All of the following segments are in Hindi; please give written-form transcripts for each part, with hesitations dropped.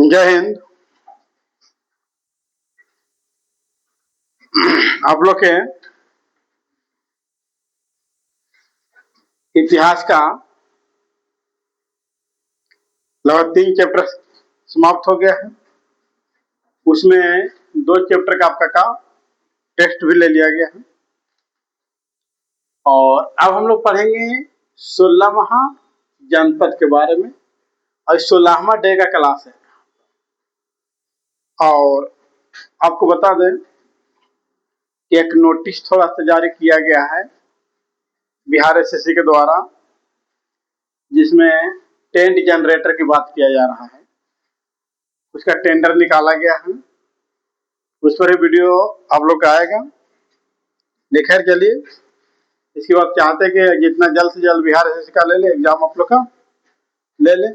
जय हिंद। आप लोग के इतिहास का लगभग 3 चैप्टर समाप्त हो गया है। उसमें 2 चैप्टर का आपका टेस्ट भी ले लिया गया है और अब हम लोग पढ़ेंगे 16वां जनपद के बारे में और 16वां डे का क्लास है। और आपको बता दें कि एक नोटिस थोड़ा सा जारी किया गया है बिहार एसएससी के द्वारा, जिसमें टेंट जनरेटर की बात किया जा रहा है। उसका टेंडर निकाला गया है, उस पर वीडियो आप लोग का आएगा। खैर चलिए, इसके बाद चाहते हैं कि जितना जल्द से जल्द बिहार एसएससी का ले ले एग्जाम, आप लोग का ले ले,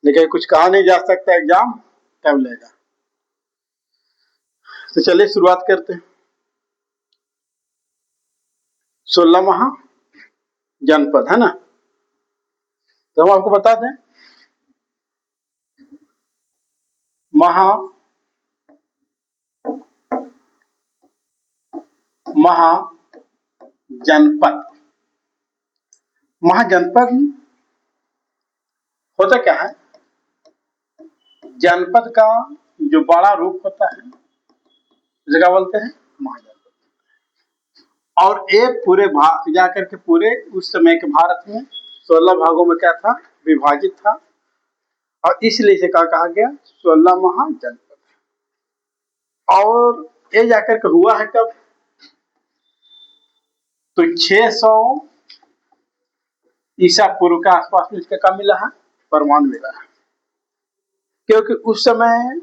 लेकिन कुछ कहा नहीं जा सकता एग्जाम कब लेगा। तो चलिए शुरुआत करते हैं। 16वां जनपद है ना, तो हम आपको बता दें महाजनपद होता क्या है। जनपद का जो बड़ा रूप होता है जगह बोलते हैं महाजनपद। और ये पूरे जाकर के पूरे उस समय के भारत में 16 भागों में क्या था, विभाजित था, और इसलिए इसे कहा गया 16वां जनपद। और ये जाकर के हुआ है कब, तो 600 ईसा पूर्व के आसपास में इसका क्या मिला है, प्रमाण मिला है। क्योंकि उस समय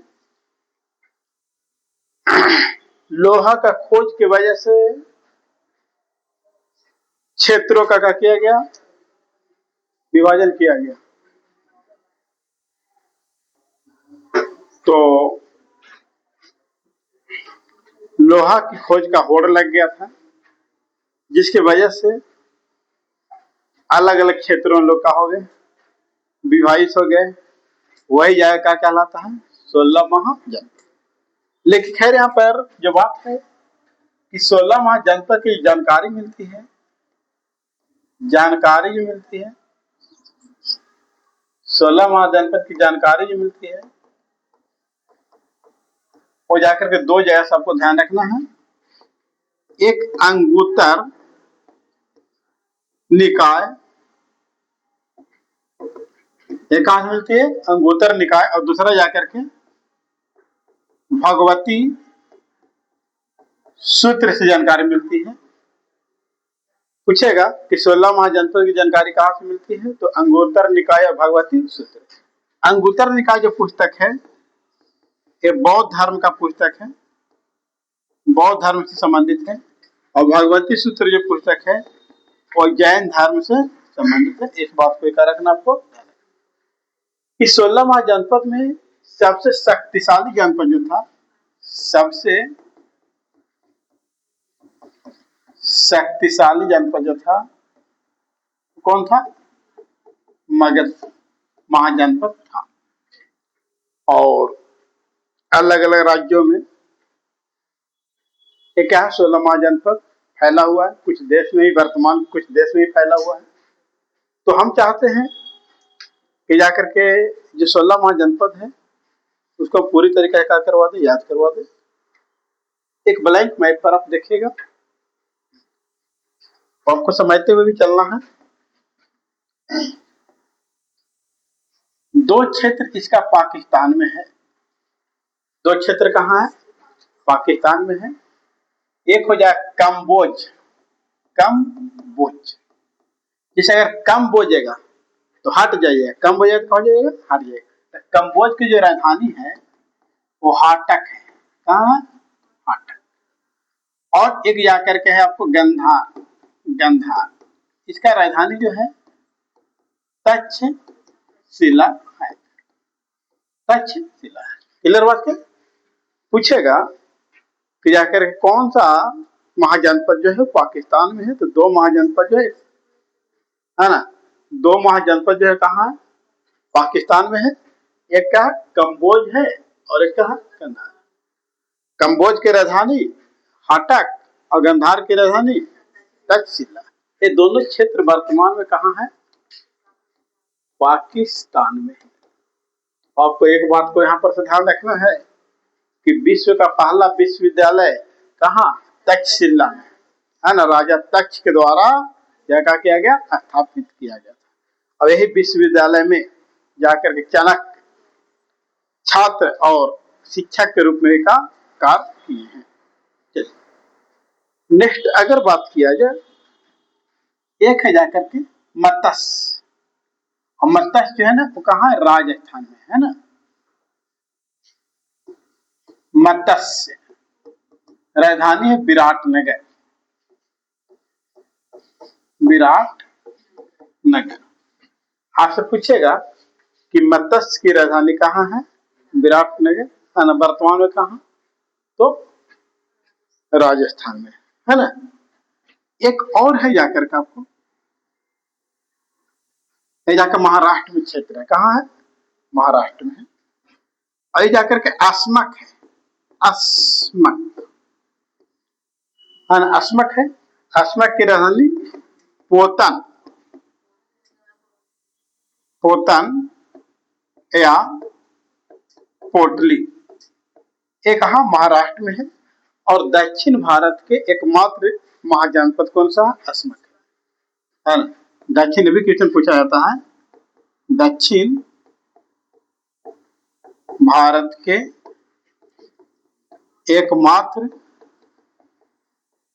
लोहा का खोज की वजह से क्षेत्रों का क्या किया गया, विभाजन किया गया। तो लोहा की खोज का होड़ लग गया था, जिसकी वजह से अलग अलग क्षेत्रों में लोग का हो गए, विभाजित हो गए। वही जगह क्या कहलाता है, 16वां जनपद। लेकिन खैर यहाँ पर जो बात है कि 16वां जनपद की जानकारी मिलती है, जानकारी जो मिलती है 16वां जनपद की जानकारी जो मिलती है वो जाकर के 2 जगह सबको ध्यान रखना है। एक अंगुत्तर निकाय, एक कहां मिलती है, अंगुत्तर निकाय, और दूसरा जाकर के भगवती सूत्र से जानकारी मिलती है। पूछेगा कि 16वां जनपद की जानकारी कहां से मिलती है, तो अंगुत्तर निकाय और भगवती सूत्र। अंगुत्तर निकाय जो पुस्तक है ये बौद्ध धर्म का पुस्तक है, बौद्ध धर्म से संबंधित है, और भगवती सूत्र जो पुस्तक है वो जैन धर्म से संबंधित है। इस बात को याद रखना आपको। इस 16वां जनपद में सबसे शक्तिशाली जनपद जो था, सबसे शक्तिशाली जनपद जो था कौन था, मगध महाजनपद था। और अलग अलग राज्यों में एक क्या है, 16वां जनपद फैला हुआ है। कुछ देश में ही, वर्तमान कुछ देश में ही फैला हुआ है। तो हम चाहते हैं कि जाकर के जो 16वां जनपद है उसको पूरी तरीके से करवा दे, याद करवा दे। एक ब्लैंक मैप पर आप देखिएगा, आपको समझते हुए भी चलना है। 2 क्षेत्र इसका पाकिस्तान में है, 2 क्षेत्र कहाँ है, पाकिस्तान में है। एक हो जाए कम्बोज, कम्बोज, जैसे अगर कम बोझेगा तो हट जाइए, कम बोझेगा तो कहाँ जाइएगा, हट जाइएगा। तो कम्बोज की जो राजधानी है वो हाटक है। कहाँ, हाटक। और एक जाकर के है आपको गंधार, गंधार, इसका राजधानी जो है तक्षशिला है, तक्षशिला है। क्लियर बात है। पूछेगा कि जाकर के कौन सा महाजनपद जो है पाकिस्तान में है, तो 2 महाजनपद जो है ना, 2 महाजनपद जो है कहाँ है, पाकिस्तान में है। एक का कंबोज है और एक का गंधार। कंबोज की राजधानी हाटक और गंधार की राजधानी तक्षशिला। ये दोनों क्षेत्र वर्तमान में कहाँ है? पाकिस्तान में। आपको एक बात को यहाँ पर से ध्यान रखना है कि विश्व का पहला विश्वविद्यालय कहाँ? तक्षशिला में, है ना। राजा तक्ष के द्वारा यह क्या किया गया? स्थापित किया गया था। अब यही विश्वविद्यालय में जाकर के चाणक्य छात्र और शिक्षक के रूप में का कार्य किए हैं। चलिए नेक्स्ट अगर बात किया जाए, एक है जाकर के मत्स्य। और मत्स्य जो है ना वो कहाँ है? राजस्थान में, है ना। मत्स्य राजधानी है विराटनगर। विराटनगर। आपसे पूछेगा कि मत्स्य की राजधानी कहाँ है? विराटनगर, है ना। वर्तमान में कहाँ? तो राजस्थान में, है ना। एक और है जाकर के आपको, ये जाकर महाराष्ट्र में क्षेत्र है। कहाँ है? महाराष्ट्र में है। और ये जाकर के अस्मक है। अस्मक, है ना। अस्मक है। अस्मक की राजधानी पोतन, पोतन या पोटली। ये कहाँ? महाराष्ट्र में है। और दक्षिण भारत के एकमात्र महाजनपद कौन सा? अस्मक है ना। दक्षिण भी क्वेश्चन पूछा जाता है। दक्षिण भारत के एकमात्र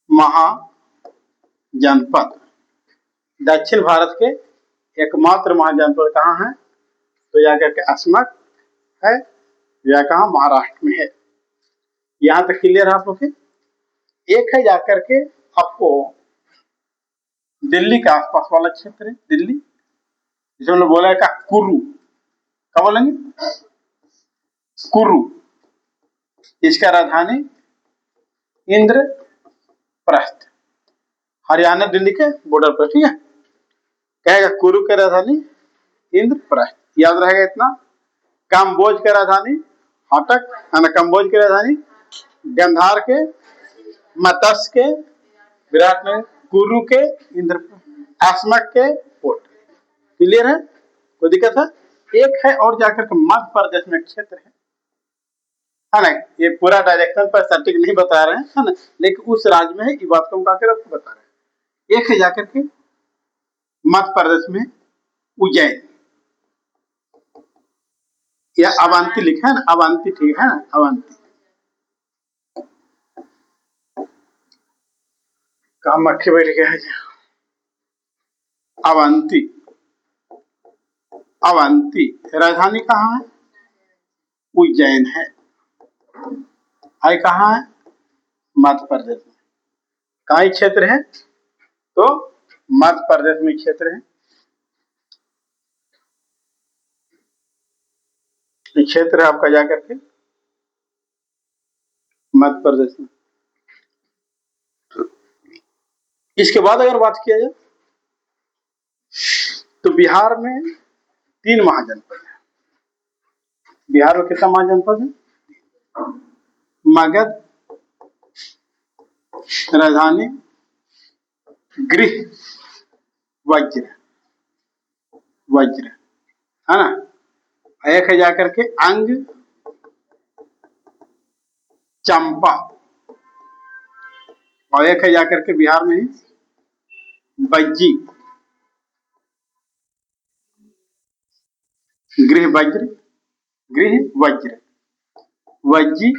महाजनपद, दक्षिण भारत के एकमात्र महाजनपद कहाँ है? तो यह करके अस्मक है। यह कहाँ? महाराष्ट्र में है। यहां तक क्लियर है आप लोग के? एक है जाकर के आपको दिल्ली के आसपास वाला क्षेत्र है, दिल्ली, जिसे हमने बोला है कुर्रू। क्या बोलेंगे? कुर्रू। इसका राजधानी इंद्रप्रस्थ, हरियाणा दिल्ली के बॉर्डर पर, ठीक है। कहेगा कुर्रू की राजधानी इंद्रप्रस्थ, याद रहेगा इतना। कंबोज की राजधानी हाटक, है ना। कंबोज की राजधानी गंधार के, मत्स्य के विराटनगर, कुर्रू के इंद्रप्रस्थ, अस्मक के पोर्ट। क्लियर है? कोई दिक्कत है? एक है और जाकर के मध्य प्रदेश में क्षेत्र है ना। ये पूरा डायरेक्शन पर सटीक नहीं बता रहे हैं, है ना, लेकिन उस राज्य में है, ये बात को हम आपको बता रहे हैं। एक है जाकर के मध्य प्रदेश में उज्जैन, या अवंती लिखा है ना, अवंती, ठीक है ना, अवंती। कहा मक्खी बैठ गया है? अवंती। अवंती राजधानी कहाँ है? उज्जैन है। आई कहाँ है? मध्य प्रदेश में। कहाँ क्षेत्र है? तो मध्य प्रदेश में क्षेत्र है। ये क्षेत्र है आपका जाकर के मध्य प्रदेश में। इसके बाद अगर बात किया जाए तो बिहार में 3 महाजनपद है। बिहार में कितना महाजनपद है? मगध, राजधानी गृह वज्र, वज्र, है ना। एक है जाकर के अंग चंपा, और एक है जाकर के बिहार में बज्जी, गृह वज्र, गृह वज्र, वज्जी,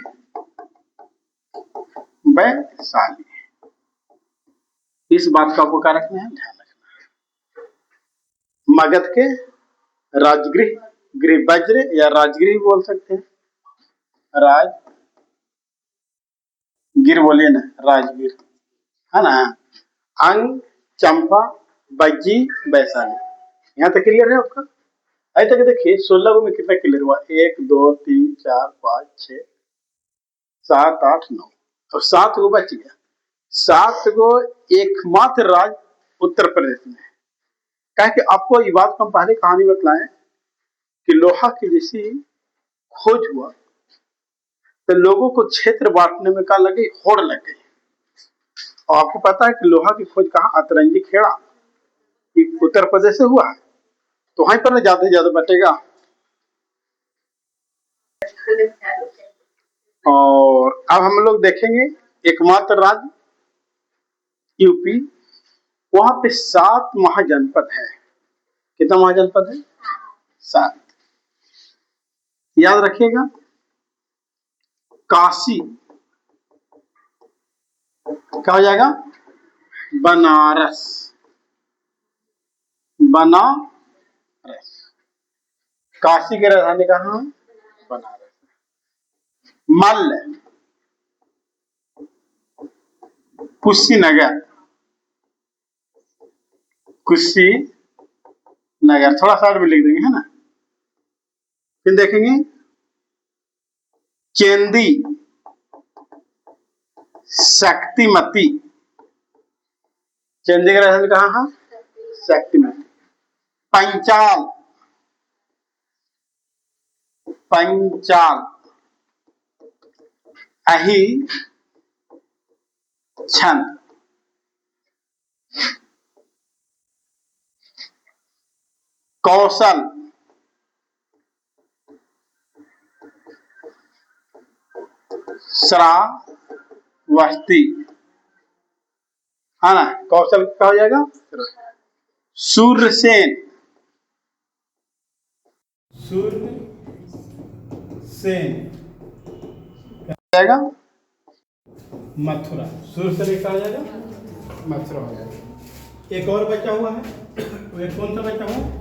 वैशाली। इस बात का आपको क्या रखना है? ध्यान रखना है। मगध के राजगृह, गृह वज्र या राजगृह बोल सकते हैं, राजगिर बोलिए ना, राजगिर, है ना। अंग चंपा बज्जी वैशाली। यहाँ तक क्लियर है आपका? अभी तक देखिए 16 में कितना क्लियर हुआ? 1 2 3 4 5 6 7 8 9, और 7 गो बच गया। 7 गो एकमात्र राज्य उत्तर प्रदेश में है। क्या कि आपको ये बात हम पहले कहानी बतलाएं कि लोहा की जैसी खोज हुआ तो लोगों को क्षेत्र बांटने में क्या लगी, होड़ लग गई। और आपको पता है कि लोहा की खोज कहाँ, अतरंगी खेड़ा उत्तर प्रदेश से हुआ है, तो वहीं पर ज्यादा से ज्यादा बटेगा। और अब हम लोग देखेंगे एकमात्र राज्य यूपी, वहां पे 7 महाजनपद है। कितना महाजनपद है? 7। याद रखिएगा, काशी क्या हो जाएगा? बनारस, बनारस। काशी की राजधानी कहाँ? बनारस। मल्ल, कुशीनगर, कुशीनगर थोड़ा सा भी लिख देंगे, है ना। फिर देखेंगे चेंदी, शक्तिमती। चेंदी का राजधानी कहाँ है? शक्तिमती। पंचाल, पंचाल, अही छंद, कौशल, श्रावस्ती, है ना। कौशल क्या हो जाएगा? सूर्यसेन, सूर्यसेन जाएगा मथुरा। सूर्यसेन क्या हो जाएगा? मथुरा हो जाएगा। एक और बचा हुआ है, वो कौन सा बचा हुआ है?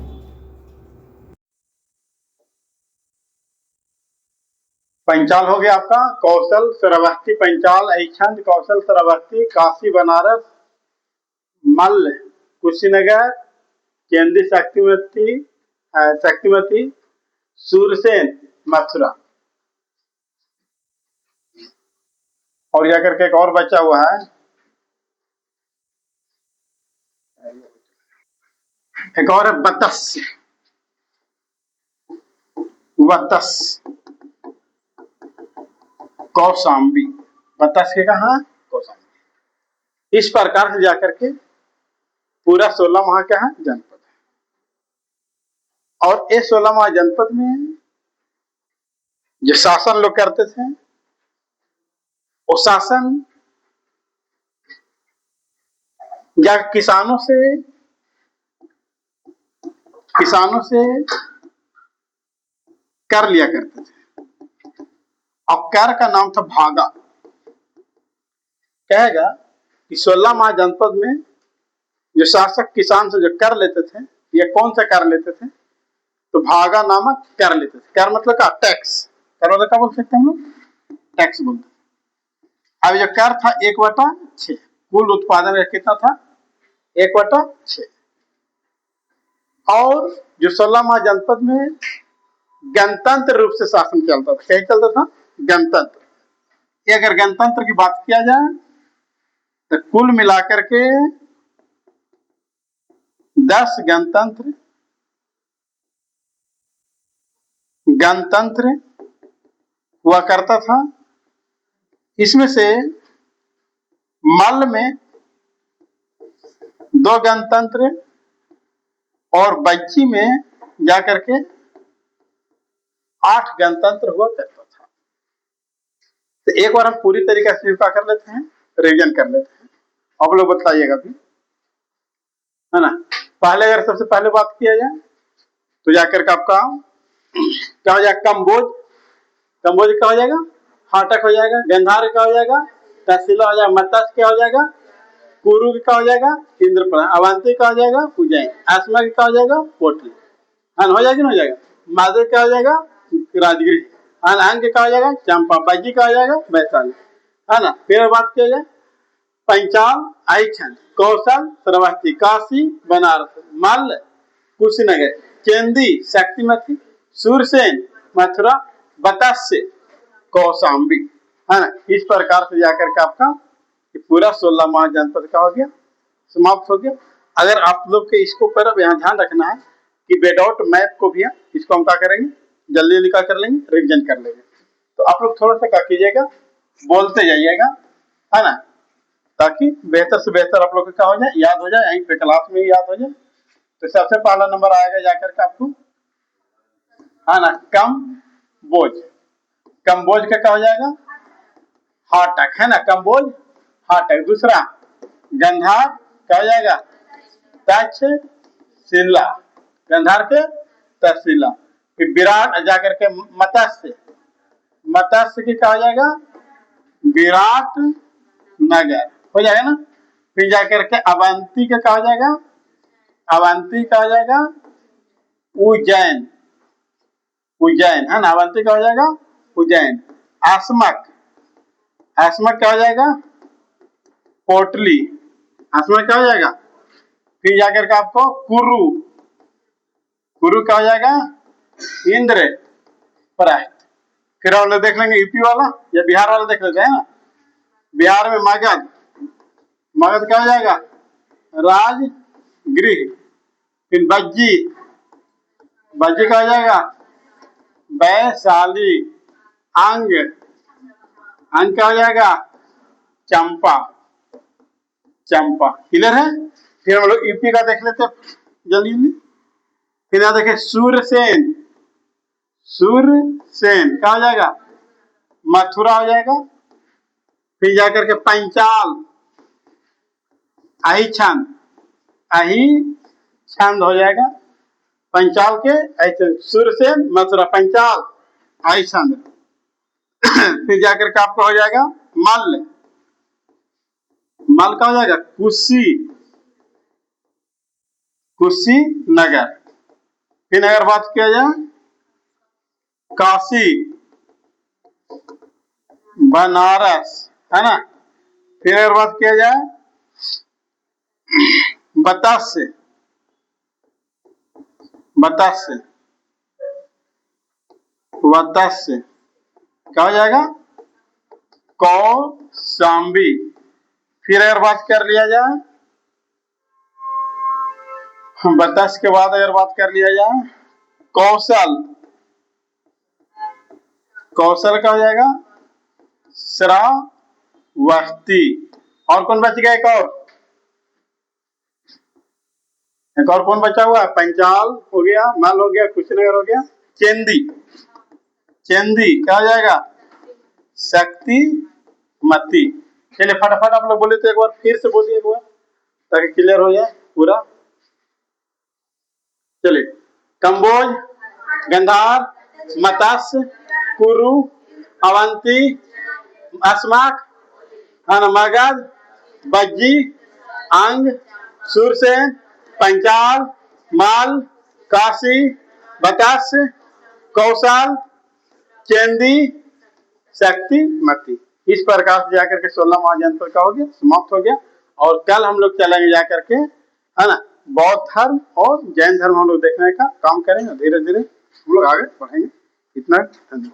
पंचाल हो गया आपका, कौशल, श्रावस्ती, पंचाल, ऐछंद, कौशल, श्रावस्ती, काशी, बनारस, मल्ल, कुशीनगर, केंद्रीय शक्तिमती, शक्तिमती, सूरसेन, मथुरा। और जाकर के एक और बचा हुआ है, एक और है बतस, वतस, कौशाम्बी। बतस के कहा? कौशाम्बी। इस प्रकार से जाकर के पूरा 16 महा क्या है? जनपद है। और ये 16 महा जनपद में जो शासन लोग करते थे, वो शासन या किसानों से कर लिया करते थे। और कर का नाम था भागा। कहेगा कि 16 महा जनपद में जो शासक किसान से जो कर लेते थे, ये कौन सा कर लेते थे? तो भागा नामक कर लेते थे। कर मतलब क्या? टैक्स। कर मतलब क्या बोल सकते हैं हम लोग? टैक्स बोलते। अब जो कर था 1/6, कुल उत्पादन का कितना था? 1/6। और जो 16 महा जनपद में गणतंत्र रूप से शासन चलता था। क्या चलता था? गणतंत्र। ये अगर गणतंत्र की बात किया जाए तो कुल मिलाकर के 10 गणतंत्र हुआ करता था। इसमें से मल्ल में 2 गणतंत्र और बज्जी में जाकर के 8 गणतंत्र हुआ करता था। तो एक बार हम पूरी तरीके से क्या कर लेते हैं? रिवीजन कर लेते हैं। आप लोग बताइएगा भी, है ना। पहले अगर सबसे पहले बात किया जाए तो जाकर के आपका क्या हो जाएगा? कम्बोज। कम्बोज क्या हो जाएगा? हाटक हो जाएगा। गंधार क्या हो जाएगा? तहसीला हो जाएगा। मत्स्य क्या हो जाएगा? कुरु क्या हो जाएगा? इंद्रप्रस्थ। अवंती क्या हो जाएगा? उज्जैन। आसमा क्या हो जाएगा? पोटली। हो जाएगा, हो जाएगा। माधव क्या हो जाएगा? राजगिरी। अंग क्या हो जाएगा? चंपा। बाजी क्या हो जाएगा? वैशाली, है ना। फिर बात किया जाए पंचाल, ऐछन, कौशल, श्रावस्ती, काशी, बनारस, मल्ल, कुशीनगर, चेंदी, शक्तिमती, सूरसेन, मथुरा, बतस्य, कौशाम्बी, है ना। इस प्रकार से जाकर के आपका पूरा 16 महा जनपद का हो गया, समाप्त हो गया। अगर आप लोग के इसको पर यहाँ ध्यान रखना है कि विदाउट मैप को भी इसको हम क्या करेंगे, जल्दी जल्दी क्या कर लेंगे, रिविजन कर लेंगे। तो आप लोग थोड़ा सा क्या कीजिएगा, बोलते जाइएगा, है ना, ताकि बेहतर से बेहतर आप लोग को क्या हो जाए, याद हो जाए, यहीं पे क्लास में ही याद हो जाए। तो सबसे पहला नंबर आएगा जाकर के आपको, है ना, कम बोझ। कम बोझ का क्या हो जाएगा, हाटक, है ना, कम बोझ हाटक। दूसरा गंधार क्या हो जाएगा, तक्षशिला, गंधार के तक्षशिला। फिर विराट जाकर के मत्स्य, मत्स्य की क्या हो जाएगा, विराट नगर हो जाएगा ना। फिर जाकर के अवंती का क्या हो जाएगा, अवंती का हो जाएगा उज्जैन, उज्जैन, है ना, अवंती का हो जाएगा उज्जैन। आसमक, आसमक क्या हो जाएगा, पोटली, आसमक क्या हो जाएगा। फिर जाकर के आपको कुरु, कुरु क्या हो जाएगा, इंद्र प्रस्थ। फिर हम लोग देख लेंगे यूपी वाला या बिहार वाला देख लेते हैं ना। बिहार में मगध, मगध क्या हो जाएगा, राजगृह। फिर बज्जी, बज्जी क्या हो जाएगा, वैशाली। अंग, अंग क्या हो जाएगा, चंपा, चंपा। क्लियर है। फिर हम लोग यूपी का देख लेते जल्दी जल्दी। फिर यहाँ देखे सूरसेन, सूरसेन क्या हो जाएगा, मथुरा हो जाएगा। फिर जाकर के पंचाल, अही छंद, अही छंद हो जाएगा। पंचाल के सूरसेन, मथुरा, पंचाल, अही छंद। फिर जाकर के आपका हो जाएगा मल्ल, मल का हो जाएगा कुशी, कुशीनगर। फिर अगर बात किया जाए काशी, बनारस, है ना। फिर अगर बात किया जाए बतास्य, बतास्य, वत्स्य क्या हो जाएगा, कौशाम्बी। फिर अगर बात कर लिया जाए बतास्य के बाद अगर बात कर लिया जाए कौशल, कौशल का हो जाएगा श्रावस्ती। और कौन बच गया, एक और कौन बचा हुआ, पंचाल हो गया, मल हो गया, कुशीनगर हो गया, चेंदी, चेंदी क्या हो जाएगा, शक्तिमती। चलिए फटाफट आप लोग बोले तो एक बार फिर से बोलिए एक बार, ताकि क्लियर हो जाए पूरा। चलिए, कंबोज, गंधार, मत्स्य, कुरु, अवंती, अस्मक, मगध, बज्जी, अंग, सूरसेन, पंचाल, माल, काशी, बतास्य, कौशल, चेंदी, शक्तिमती। इस प्रकार से जाकर के 16 महाजनपद का हो गया, समाप्त हो गया। और कल हम लोग चलेंगे जाकर के, है ना, बौद्ध धर्म और जैन धर्म हम लोग देखने का काम करेंगे। धीरे धीरे हम लोग आगे बढ़ेंगे। इतना धन्यवाद।